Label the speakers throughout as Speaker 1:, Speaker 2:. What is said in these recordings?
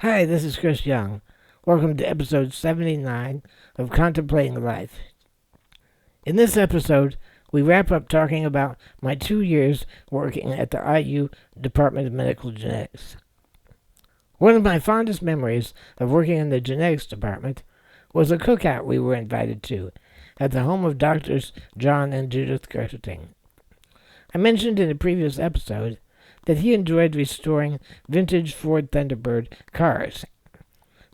Speaker 1: Hi, this is Chris Young. Welcome to episode 79 of Contemplating Life. In this episode, we wrap up talking about my 2 years working at the IU Department of Medical Genetics. One of my fondest memories of working in the genetics department was a cookout we were invited to at the home of Doctors John and Judith Gerting. I mentioned in a previous episode that he enjoyed restoring vintage Ford Thunderbird cars.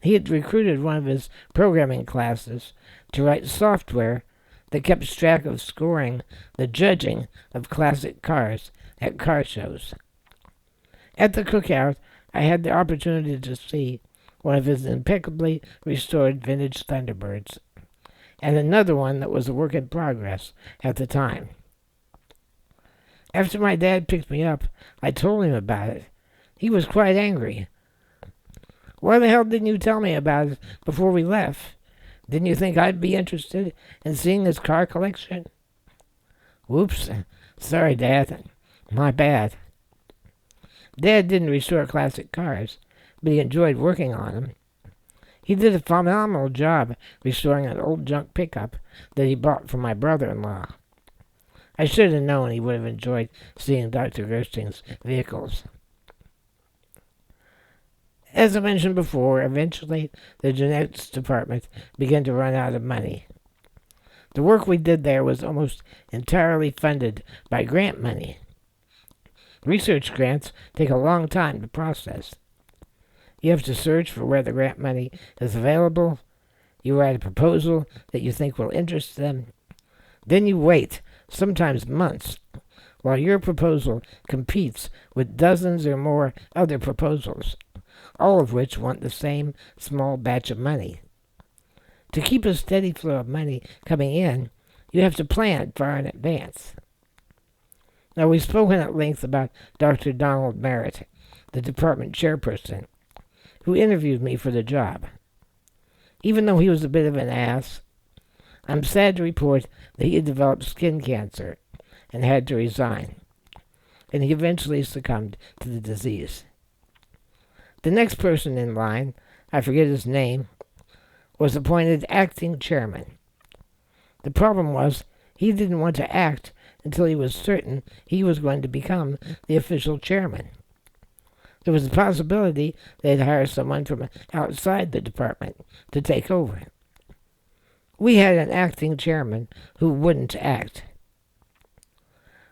Speaker 1: He had recruited one of his programming classes to write software that kept track of scoring the judging of classic cars at car shows. At the cookout, I had the opportunity to see one of his impeccably restored vintage Thunderbirds, and another one that was a work in progress at the time. After my dad picked me up, I told him about it. He was quite angry. "Why the hell didn't you tell me about it before we left? Didn't you think I'd be interested in seeing his car collection?" "Whoops. Sorry, Dad. My bad." Dad didn't restore classic cars, but he enjoyed working on them. He did a phenomenal job restoring an old junk pickup that he bought from my brother-in-law. I should have known he would have enjoyed seeing Dr. Gersting's vehicles. As I mentioned before, eventually the genetics department began to run out of money. The work we did there was almost entirely funded by grant money. Research grants take a long time to process. You have to search for where the grant money is available. You write a proposal that you think will interest them. Then you wait, sometimes months, while your proposal competes with dozens or more other proposals, all of which want the same small batch of money. To keep a steady flow of money coming in, you have to plan far in advance. Now, we've spoken at length about Dr. Donald Merritt, the department chairperson, who interviewed me for the job. Even though he was a bit of an ass, I'm sad to report that he had developed skin cancer and had to resign, and he eventually succumbed to the disease. The next person in line, I forget his name, was appointed acting chairman. The problem was he didn't want to act until he was certain he was going to become the official chairman. There was a possibility they'd hire someone from outside the department to take over. We had an acting chairman who wouldn't act.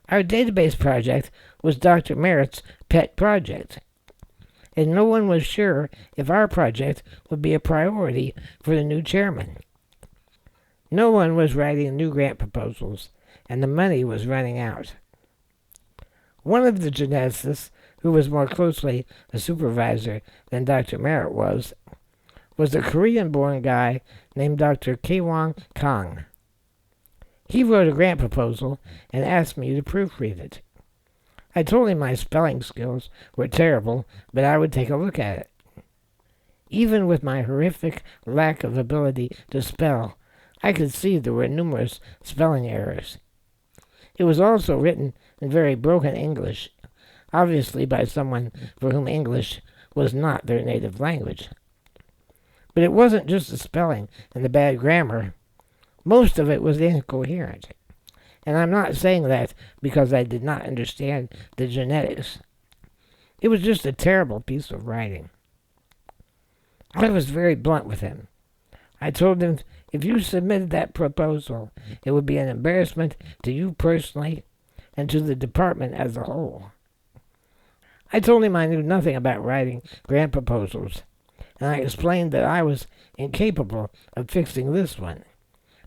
Speaker 1: Our database project was Dr. Merritt's pet project, and no one was sure if our project would be a priority for the new chairman. No one was writing new grant proposals, and the money was running out. One of the geneticists, who was more closely a supervisor than Dr. Merritt was a Korean-born guy named Dr. Kwang Kang. He wrote a grant proposal and asked me to proofread it. I told him my spelling skills were terrible, but I would take a look at it. Even with my horrific lack of ability to spell, I could see there were numerous spelling errors. It was also written in very broken English, obviously by someone for whom English was not their native language. But it wasn't just the spelling and the bad grammar. Most of it was incoherent. And I'm not saying that because I did not understand the genetics. It was just a terrible piece of writing. I was very blunt with him. I told him if you submitted that proposal, it would be an embarrassment to you personally and to the department as a whole. I told him I knew nothing about writing grant proposals, and I explained that I was incapable of fixing this one,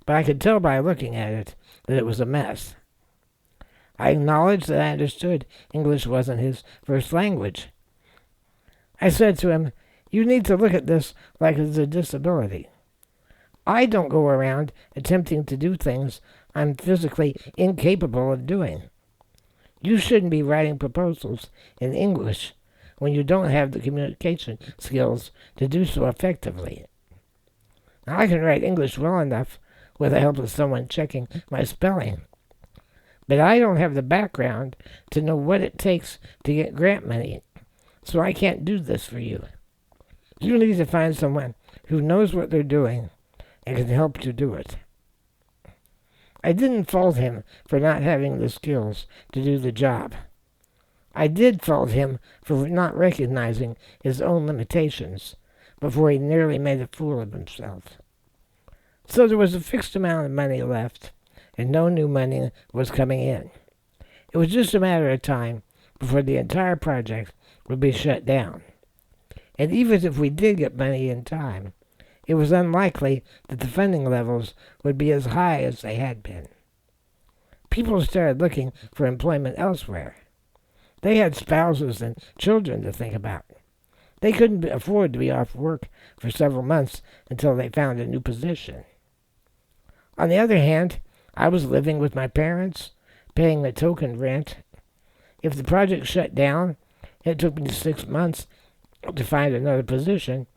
Speaker 1: but I could tell by looking at it that it was a mess. I acknowledged that I understood English wasn't his first language. I said to him, "You need to look at this like it's a disability. I don't go around attempting to do things I'm physically incapable of doing. You shouldn't be writing proposals in English when you don't have the communication skills to do so effectively. Now, I can write English well enough with the help of someone checking my spelling, but I don't have the background to know what it takes to get grant money, so I can't do this for you. You need to find someone who knows what they're doing and can help you do it. I didn't fault him for not having the skills to do the job. I did fault him for not recognizing his own limitations before he nearly made a fool of himself. So there was a fixed amount of money left, and no new money was coming in. It was just a matter of time before the entire project would be shut down. And even if we did get money in time, it was unlikely that the funding levels would be as high as they had been. People started looking for employment elsewhere. They had spouses and children to think about. They couldn't afford to be off work for several months until they found a new position. On the other hand, I was living with my parents, paying the token rent. If the project shut down, it took me 6 months to find another position,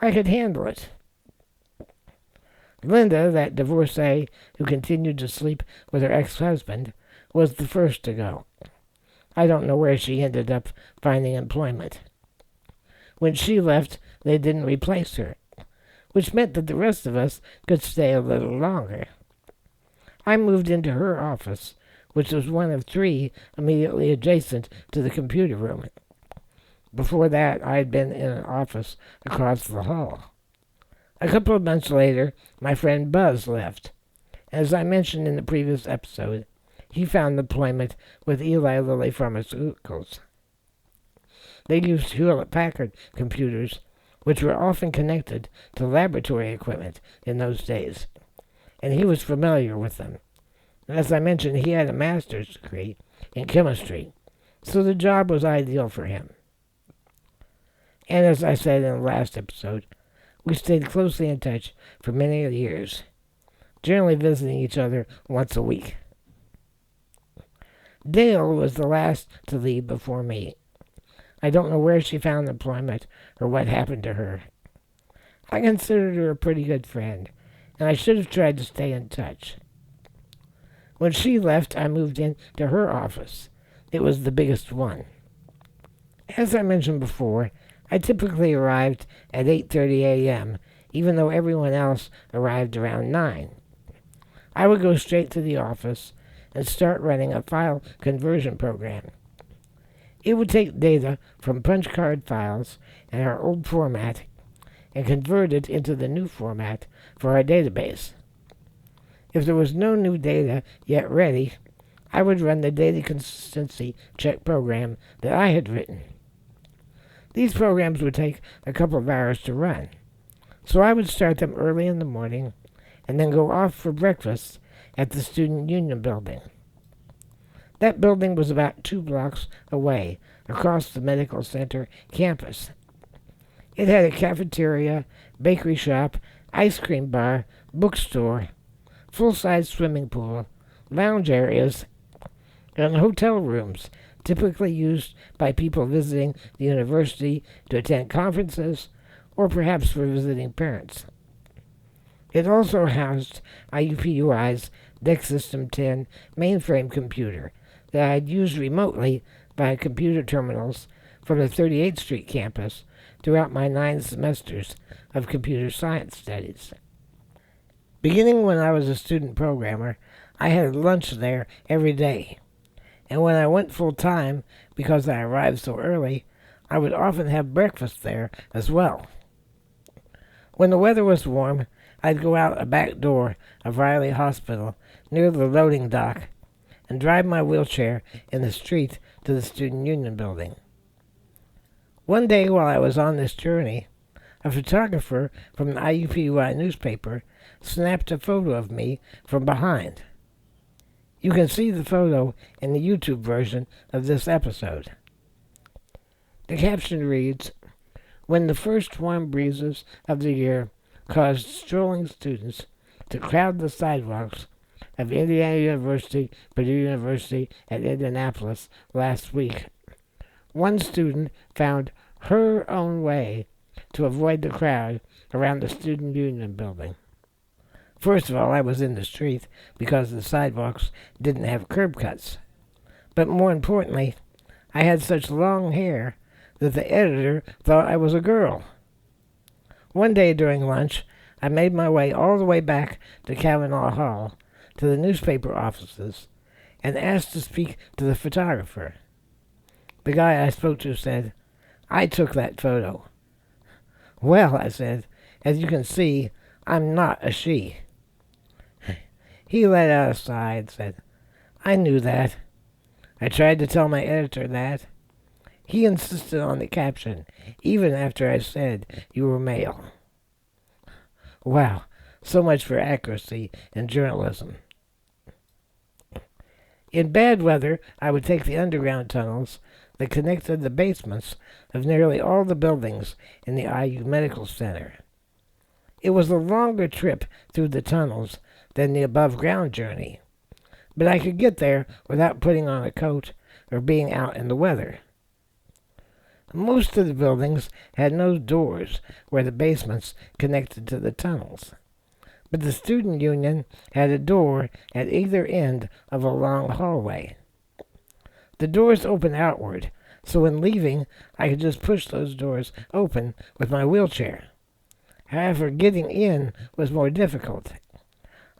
Speaker 1: I could handle it. Linda, that divorcee who continued to sleep with her ex-husband, was the first to go. I don't know where she ended up finding employment. When she left, they didn't replace her, which meant that the rest of us could stay a little longer. I moved into her office, which was one of 3 immediately adjacent to the computer room. Before that, I had been in an office across the hall. A couple of months later, my friend Buzz left. As I mentioned in the previous episode, he found employment with Eli Lilly Pharmaceuticals. They used Hewlett-Packard computers, which were often connected to laboratory equipment in those days, and he was familiar with them. As I mentioned, he had a master's degree in chemistry, so the job was ideal for him. And as I said in the last episode, we stayed closely in touch for many years, generally visiting each other once a week. Dale was the last to leave before me. I don't know where she found employment or what happened to her. I considered her a pretty good friend, and I should have tried to stay in touch. When she left, I moved into her office. It was the biggest one. As I mentioned before, I typically arrived at 8:30 a.m., even though everyone else arrived around 9. I would go straight to the office and start running a file conversion program. It would take data from punch card files in our old format and convert it into the new format for our database. If there was no new data yet ready, I would run the data consistency check program that I had written. These programs would take a couple of hours to run, so I would start them early in the morning and then go off for breakfast at the Student Union building. That building was about 2 blocks away, across the medical center campus. It had a cafeteria, bakery shop, ice cream bar, bookstore, full-size swimming pool, lounge areas, and hotel rooms typically used by people visiting the university to attend conferences or perhaps for visiting parents. It also housed IUPUI's DEC System 10 mainframe computer that I'd used remotely via computer terminals from the 38th Street campus throughout my 9 semesters of computer science studies. Beginning when I was a student programmer, I had lunch there every day. And when I went full-time, because I arrived so early, I would often have breakfast there as well. When the weather was warm, I'd go out a back door of Riley Hospital near the loading dock and drive my wheelchair in the street to the Student Union building. One day while I was on this journey, a photographer from the IUPUI newspaper snapped a photo of me from behind. You can see the photo in the YouTube version of this episode. The caption reads, "When the first warm breezes of the year caused strolling students to crowd the sidewalks of Indiana University, Purdue University, and Indianapolis last week, one student found her own way to avoid the crowd around the Student Union building. First of all, I was in the street because the sidewalks didn't have curb cuts. But more importantly, I had such long hair that the editor thought I was a girl. One day during lunch, I made my way all the way back to Kavanaugh Hall, to the newspaper offices, and asked to speak to the photographer. The guy I spoke to said, "I took that photo." "Well," I said, "as you can see, I'm not a she." He let out a sigh and said, "I knew that. I tried to tell my editor that. He insisted on the caption, even after I said you were male." Wow, so much for accuracy in journalism. In bad weather, I would take the underground tunnels that connected the basements of nearly all the buildings in the IU Medical Center. It was a longer trip through the tunnels than the above-ground journey, but I could get there without putting on a coat or being out in the weather. Most of the buildings had no doors where the basements connected to the tunnels, but the student union had a door at either end of a long hallway. The doors opened outward, so when leaving, I could just push those doors open with my wheelchair. However, getting in was more difficult.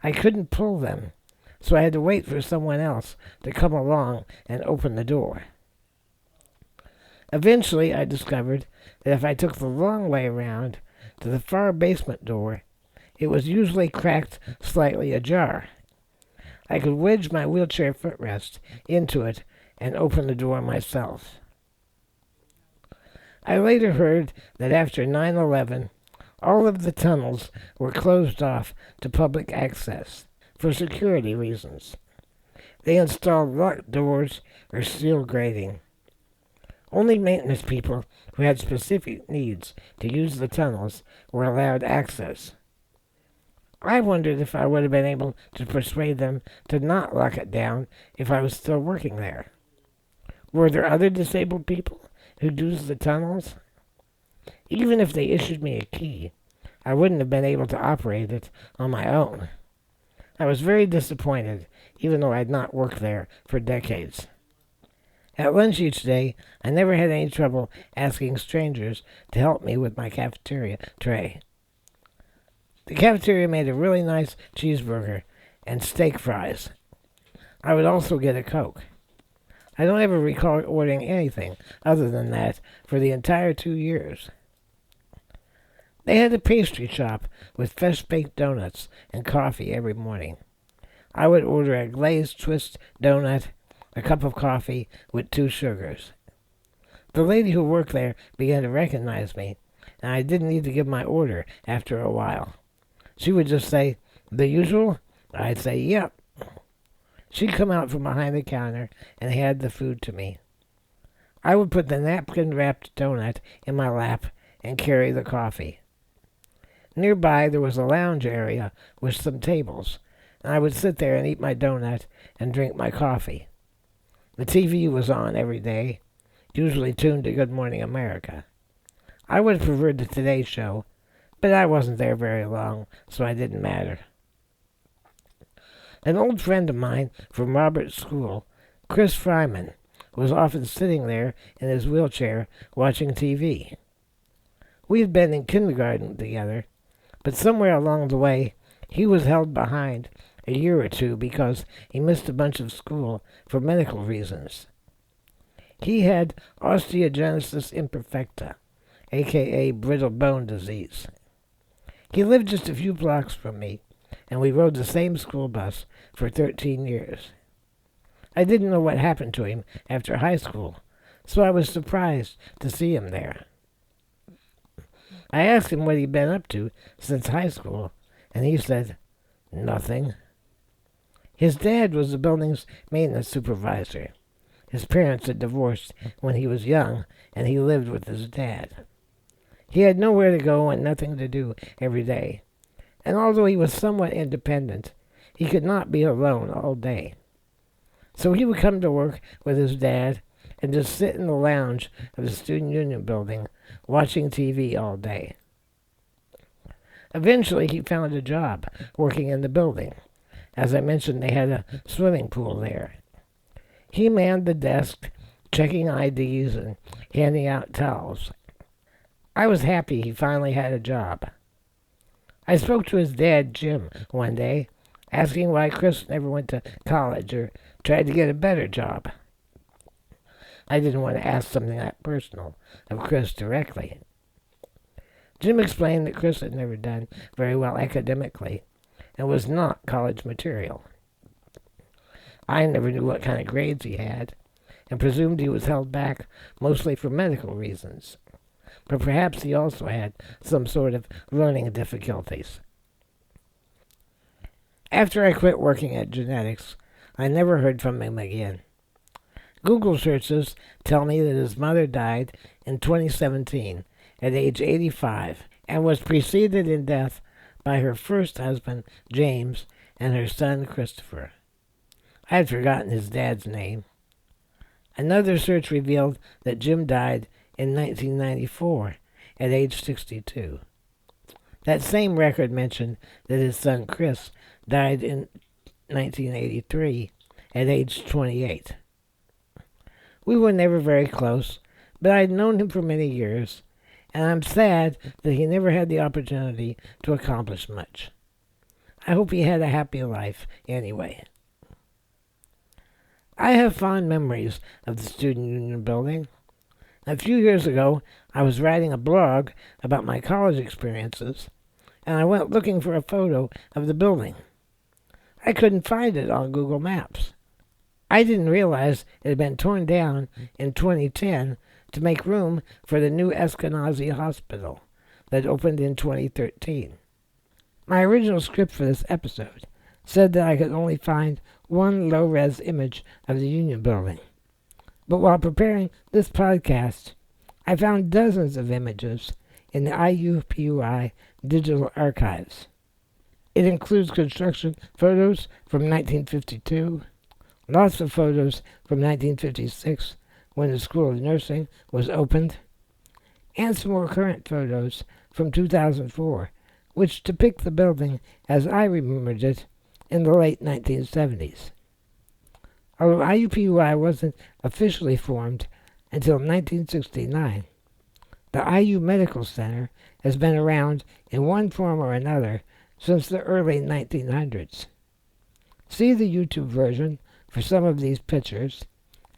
Speaker 1: I couldn't pull them, so I had to wait for someone else to come along and open the door. Eventually, I discovered that if I took the long way around to the far basement door, it was usually cracked slightly ajar. I could wedge my wheelchair footrest into it and open the door myself. I later heard that after 9/11, all of the tunnels were closed off to public access for security reasons. They installed locked doors or steel grating. Only maintenance people who had specific needs to use the tunnels were allowed access. I wondered if I would have been able to persuade them to not lock it down if I was still working there. Were there other disabled people who'd use the tunnels? Even if they issued me a key, I wouldn't have been able to operate it on my own. I was very disappointed, even though I had not worked there for decades. At lunch each day, I never had any trouble asking strangers to help me with my cafeteria tray. The cafeteria made a really nice cheeseburger and steak fries. I would also get a Coke. I don't ever recall ordering anything other than that for the entire 2 years. They had a pastry shop with fresh-baked donuts and coffee every morning. I would order a glazed twist donut, a cup of coffee with 2 sugars. The lady who worked there began to recognize me, and I didn't need to give my order after a while. She would just say, "The usual?" I'd say, "Yep." She'd come out from behind the counter and hand the food to me. I would put the napkin-wrapped donut in my lap and carry the coffee. Nearby there was a lounge area with some tables, and I would sit there and eat my donut and drink my coffee. The TV was on every day, usually tuned to Good Morning America. I would have preferred the Today Show, but I wasn't there very long, so it didn't matter. An old friend of mine from Robert's school, Chris Fryman, was often sitting there in his wheelchair watching TV. We had been in kindergarten together, but somewhere along the way he was held behind a year or two because he missed a bunch of school for medical reasons. He had osteogenesis imperfecta, aka brittle bone disease. He lived just a few blocks from me, and we rode the same school bus for 13 years. I didn't know what happened to him after high school, so I was surprised to see him there. I asked him what he'd been up to since high school, and he said, "Nothing." His dad was the building's maintenance supervisor. His parents had divorced when he was young, and he lived with his dad. He had nowhere to go and nothing to do every day, and although he was somewhat independent, he could not be alone all day. So he would come to work with his dad and just sit in the lounge of the Student Union building watching TV all day. Eventually, he found a job working in the building. As I mentioned, they had a swimming pool there. He manned the desk, checking IDs and handing out towels. I was happy he finally had a job. I spoke to his dad, Jim, one day, asking why Chris never went to college or tried to get a better job. I didn't want to ask something that personal of Chris directly. Jim explained that Chris had never done very well academically and was not college material. I never knew what kind of grades he had and presumed he was held back mostly for medical reasons. But perhaps he also had some sort of learning difficulties. After I quit working at genetics, I never heard from him again. Google searches tell me that his mother died in 2017 at age 85 and was preceded in death by her first husband, James, and her son, Christopher. I had forgotten his dad's name. Another search revealed that Jim died in 1994 at age 62. That same record mentioned that his son Chris died in 1983 at age 28. We were never very close, but I'd known him for many years, and I'm sad that he never had the opportunity to accomplish much. I hope he had a happy life anyway. I have fond memories of the Student Union building. A few years ago, I was writing a blog about my college experiences, and I went looking for a photo of the building. I couldn't find it on Google Maps. I didn't realize it had been torn down in 2010 to make room for the new Eskenazi Hospital that opened in 2013. My original script for this episode said that I could only find one low-res image of the Union Building. But while preparing this podcast, I found dozens of images in the IUPUI digital archives. It includes construction photos from 1952, lots of photos from 1956 when the School of Nursing was opened, and some more current photos from 2004, which depict the building as I remembered it in the late 1970s. Although IUPUI wasn't officially formed until 1969, the IU Medical Center has been around in one form or another since the early 1900s. See the YouTube version for some of these pictures,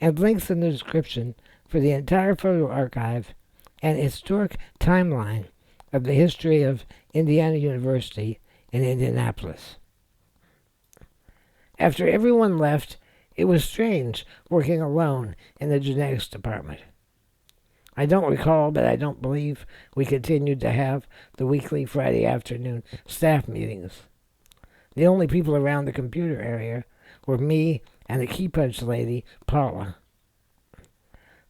Speaker 1: and links in the description for the entire photo archive and historic timeline of the history of Indiana University in Indianapolis. After everyone left, it was strange working alone in the genetics department. I don't recall, but I don't believe we continued to have the weekly Friday afternoon staff meetings. The only people around the computer area were me and the key punch lady, Paula.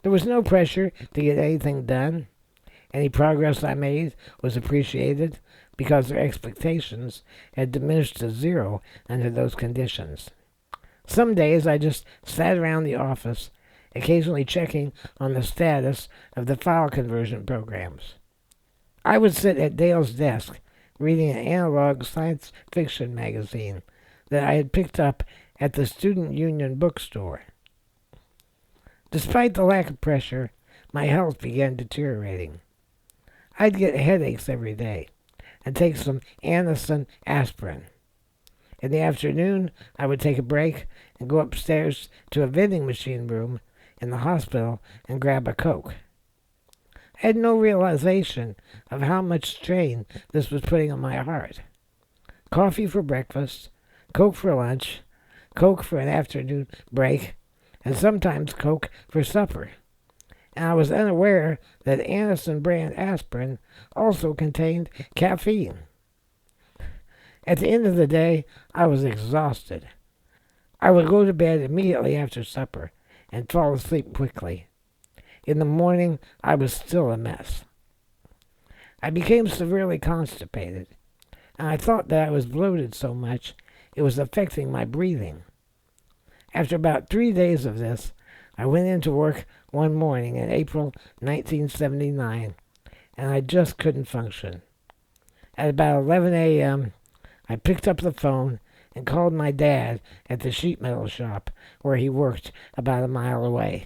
Speaker 1: There was no pressure to get anything done. Any progress I made was appreciated because their expectations had diminished to zero under those conditions. Some days I just sat around the office, occasionally checking on the status of the file conversion programs. I would sit at Dale's desk, reading an analog science fiction magazine that I had picked up at the Student Union bookstore. Despite the lack of pressure, my health began deteriorating. I'd get headaches every day and take some Anacin aspirin. In the afternoon, I would take a break and go upstairs to a vending machine room in the hospital and grab a Coke. I had no realization of how much strain this was putting on my heart. Coffee for breakfast, Coke for lunch, Coke for an afternoon break, and sometimes Coke for supper. And I was unaware that Anacin brand aspirin also contained caffeine. At the end of the day, I was exhausted. I would go to bed immediately after supper and fall asleep quickly. In the morning, I was still a mess. I became severely constipated, and I thought that I was bloated so much it was affecting my breathing. After about 3 days of this, I went into work one morning in April 1979, and I just couldn't function. At about 11 a.m., I picked up the phone and called my dad at the sheet metal shop where he worked about a mile away.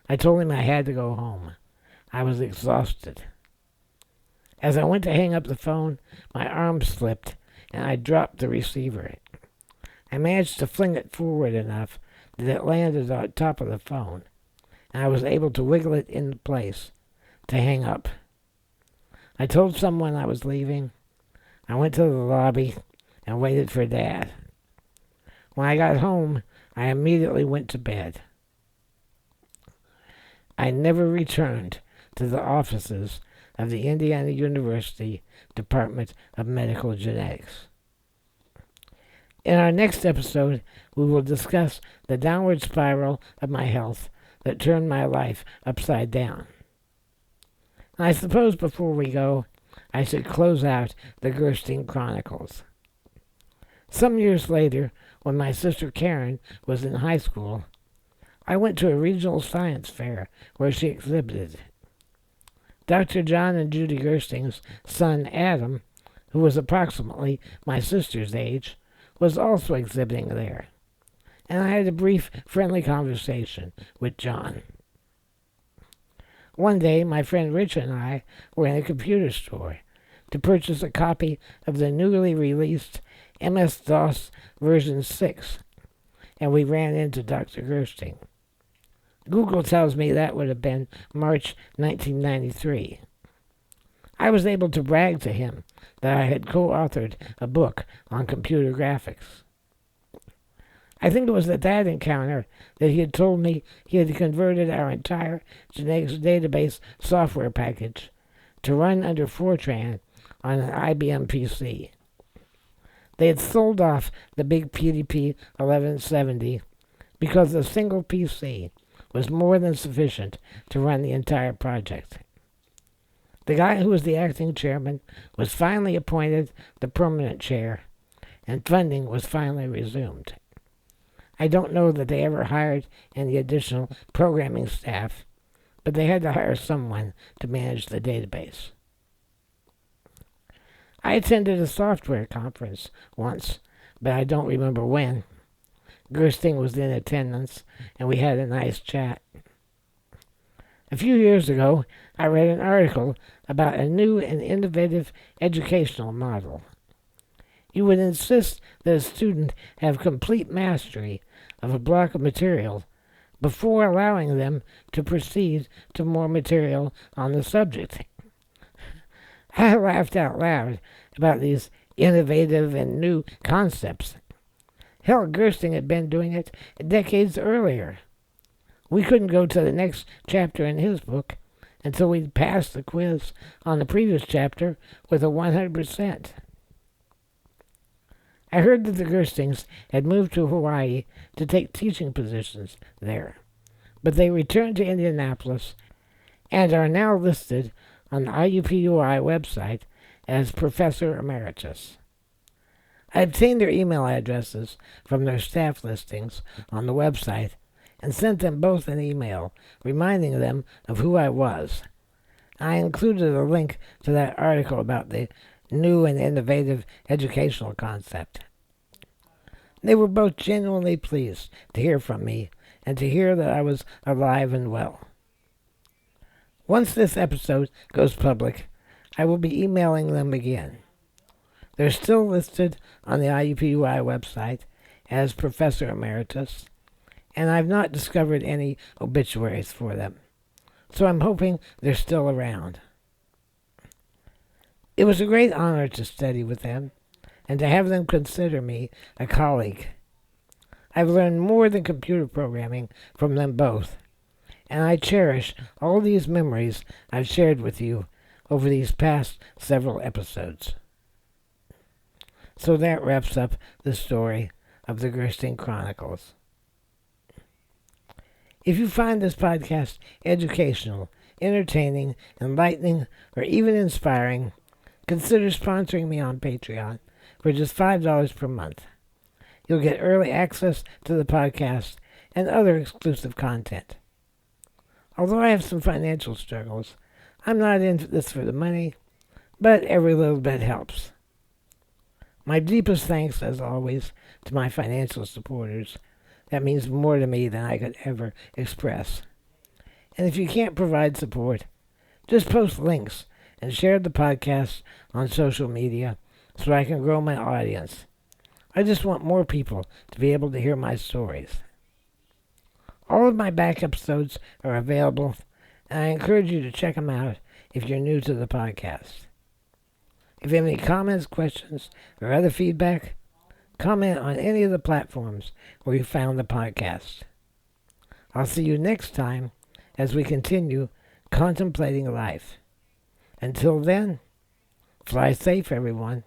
Speaker 1: I told him I had to go home. I was exhausted. As I went to hang up the phone, my arm slipped and I dropped the receiver. I managed to fling it forward enough that it landed on top of the phone, and I was able to wiggle it into place to hang up. I told someone I was leaving. I went to the lobby and waited for Dad. When I got home, I immediately went to bed. I never returned to the offices of the Indiana University Department of Medical Genetics. In our next episode, we will discuss the downward spiral of my health that turned my life upside down. I suppose before we go, I should close out the Gerstein Chronicles. Some years later, when my sister Karen was in high school, I went to a regional science fair where she exhibited. Dr. John and Judy Gerstein's son Adam, who was approximately my sister's age, was also exhibiting there, and I had a brief, friendly conversation with John. One day, my friend Rich and I were in a computer store to purchase a copy of the newly released MS-DOS version 6, and we ran into Dr. Gerstein. Google tells me that would have been March 1993. I was able to brag to him that I had co-authored a book on computer graphics. I think it was at that encounter that he had told me he had converted our entire genetics database software package to run under Fortran on an IBM PC. They had sold off the big PDP 1170 because a single PC was more than sufficient to run the entire project. The guy who was the acting chairman was finally appointed the permanent chair, and funding was finally resumed. I don't know that they ever hired any additional programming staff, but they had to hire someone to manage the database. I attended a software conference once, but I don't remember when. Gerstein was in attendance, and we had a nice chat. A few years ago, I read an article about a new and innovative educational model. You would insist that a student have complete mastery of a block of material before allowing them to proceed to more material on the subject. I laughed out loud about these innovative and new concepts. Hell, Gerstein had been doing it decades earlier. We couldn't go to the next chapter in his book until we'd passed the quiz on the previous chapter with a 100%. I heard that the Gersteins had moved to Hawaii to take teaching positions there, but they returned to Indianapolis and are now listed on the IUPUI website as Professor Emeritus. I obtained their email addresses from their staff listings on the website and sent them both an email reminding them of who I was. I included a link to that article about the new and innovative educational concept. They were both genuinely pleased to hear from me and to hear that I was alive and well. Once this episode goes public, I will be emailing them again. They're still listed on the IUPUI website as Professor Emeritus, and I've not discovered any obituaries for them, so I'm hoping they're still around. It was a great honor to study with them, and to have them consider me a colleague. I've learned more than computer programming from them both, and I cherish all these memories I've shared with you over these past several episodes. So that wraps up the story of the Gerstein Chronicles. If you find this podcast educational, entertaining, enlightening, or even inspiring, consider sponsoring me on Patreon for just $5 per month. You'll get early access to the podcast and other exclusive content. Although I have some financial struggles, I'm not into this for the money, but every little bit helps. My deepest thanks, as always, to my financial supporters. That means more to me than I could ever express. And if you can't provide support, just post links and shared the podcast on social media so I can grow my audience. I just want more people to be able to hear my stories. All of my back episodes are available, and I encourage you to check them out if you're new to the podcast. If you have any comments, questions, or other feedback, comment on any of the platforms where you found the podcast. I'll see you next time as we continue contemplating life. Until then, fly safe, everyone.